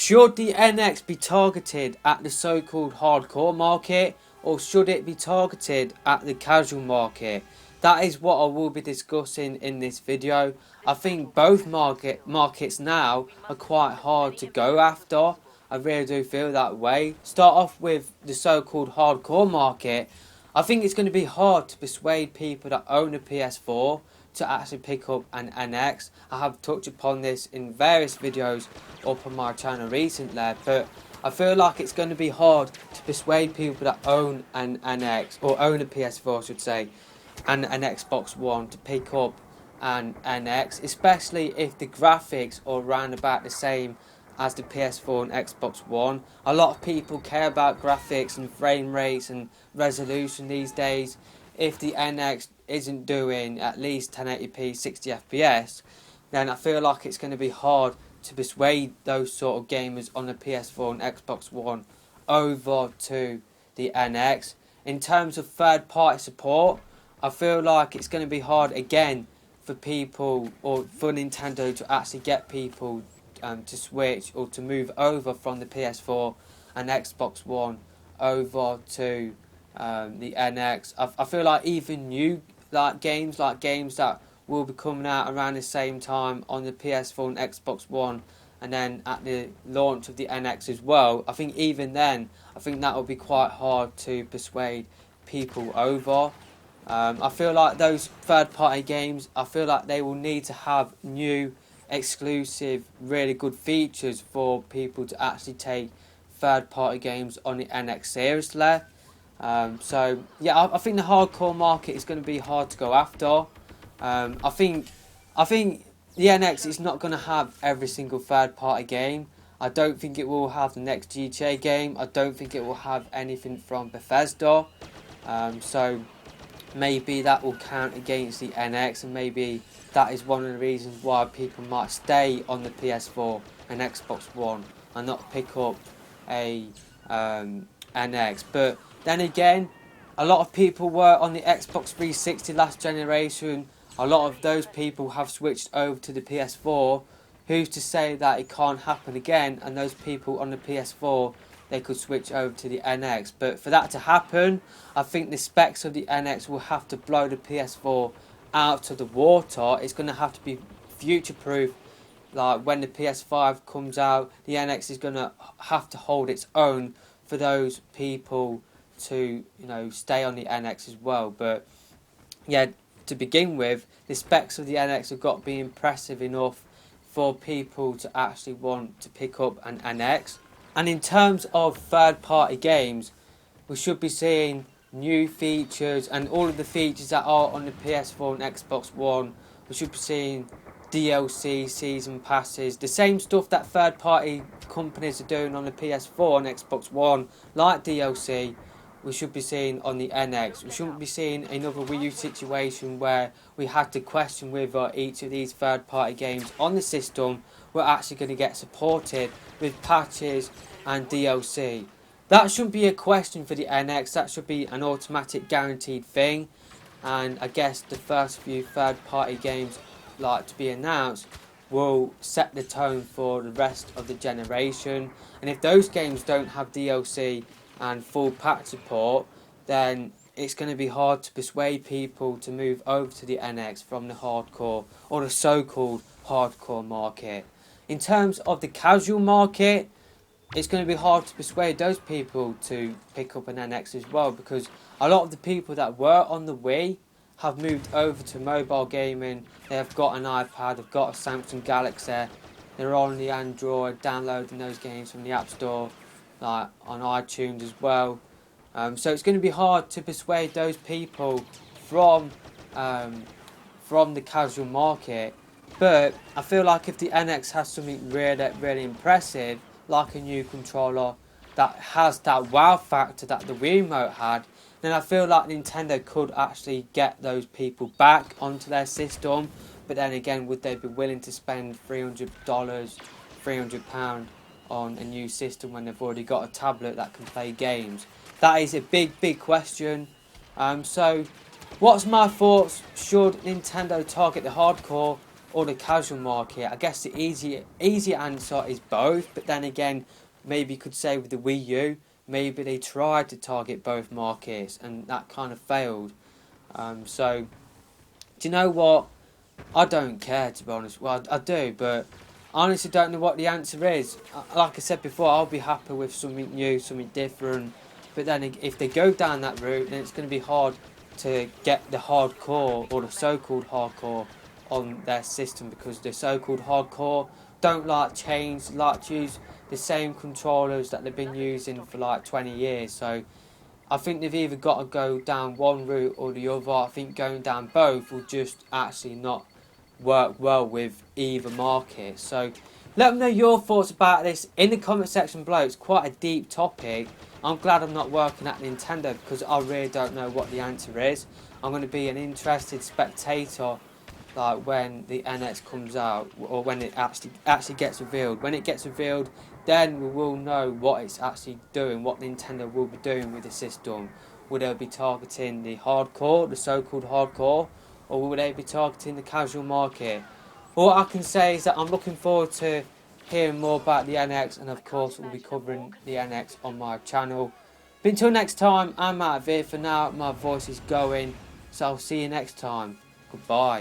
Should the NX be targeted at the so-called hardcore market, or should it be targeted at the casual market? That is what I will be discussing in this video. I think both markets now are quite hard to go after. I really do feel that way. Start off with the so-called hardcore market. I think it's going to be hard to persuade people that own a PS4 to actually pick up an NX. I have touched upon this in various videos up on my channel recently, but I feel like it's going to be hard to persuade people that own an NX, or own a PS4 I should say, and an Xbox One to pick up an NX, especially if the graphics are around about the same as the PS4 and Xbox One. A lot of people care about graphics and frame rates and resolution these days. If the NX isn't doing at least 1080p 60 FPS, then I feel like it's going to be hard to persuade those sort of gamers on the PS4 and Xbox One over to the NX. In terms of third party support, I feel like it's going to be hard again for people, or for Nintendo to actually get people to switch or to move over from the PS4 and Xbox One over to the NX. I feel like even new games that will be coming out around the same time on the PS4 and Xbox One, and then at the launch of the NX as well, I think even then, I think that will be quite hard to persuade people over. I feel like those third party games, I feel like they will need to have new, exclusive, really good features for people to actually take third party games on the NX seriously. So yeah, I think the hardcore market is going to be hard to go after. I think the NX is not going to have every single third party game. I don't think it will have the next GTA game. I don't think it will have anything from Bethesda. So maybe that will count against the NX, and maybe that is one of the reasons why people might stay on the PS4 and Xbox One and not pick up a NX. But then again, a lot of people were on the Xbox 360 last generation. A lot of those people have switched over to the PS4. Who's to say that it can't happen again, and those people on the PS4, they could switch over to the NX? But for that to happen, I think the specs of the NX will have to blow the PS4 out of the water. It's going to have to be future proof. Like when the PS5 comes out, the NX is going to have to hold its own for those people to, stay on the NX as well. But yeah, to begin with, the specs of the NX have got to be impressive enough for people to actually want to pick up an NX. And in terms of third party games, we should be seeing new features, and all of the features that are on the PS4 and Xbox One. We should be seeing DLC, season passes, the same stuff that third party companies are doing on the PS4 and Xbox One, like DLC. We should be seeing on the NX. We shouldn't be seeing another Wii U situation where we had to question whether each of these third party games on the system were actually going to get supported with patches and DLC. That shouldn't be a question for the NX. That should be an automatic guaranteed thing. And I guess the first few third party games to be announced will set the tone for the rest of the generation. And if those games don't have DLC and full patch support, then it's going to be hard to persuade people to move over to the NX from the hardcore, or the so-called hardcore market. In terms of the casual market, it's going to be hard to persuade those people to pick up an NX as well, because a lot of the people that were on the Wii have moved over to mobile gaming. They have got an iPad, they've got a Samsung Galaxy, they're on the Android, downloading those games from the App Store, like on iTunes as well. So it's going to be hard to persuade those people from the casual market. But I feel like if the NX has something really impressive, like a new controller that has that wow factor that the Wii Remote had, then I feel like Nintendo could actually get those people back onto their system. But then again, would they be willing to spend $300, £300 on a new system when they've already got a tablet that can play games? That is a big question. So what's my thoughts? Should Nintendo target the hardcore, or the casual market? I guess the easy answer is both, but then again, maybe you could say with the Wii U, maybe they tried to target both markets and that kind of failed. So, do you know what? I don't care, to be honest. Well, I do, but I honestly don't know what the answer is. Like I said before, I'll be happy with something new, something different. But then if they go down that route, then it's going to be hard to get the hardcore or the so-called hardcore on their system, because the so-called hardcore don't like change, like to use the same controllers that they've been using for like 20 years. So I think they've either got to go down one route or the other. I think going down both will just actually not work well with either market. So let me know your thoughts about this in the comment section below. It's quite a deep topic. I'm glad I'm not working at Nintendo, because I really don't know what the answer is. I'm going to be an interested spectator, like when the NX comes out, or when it actually gets revealed. When it gets revealed, then we will know what it's actually doing, what Nintendo will be doing with the system. Will they be targeting the hardcore, the so-called hardcore, or will they be targeting the casual market? All I can say is that I'm looking forward to hearing more about the NX, and of course we'll be covering the NX on my channel. But until next time, I'm out of here. For now, my voice is going, so I'll see you next time. Goodbye.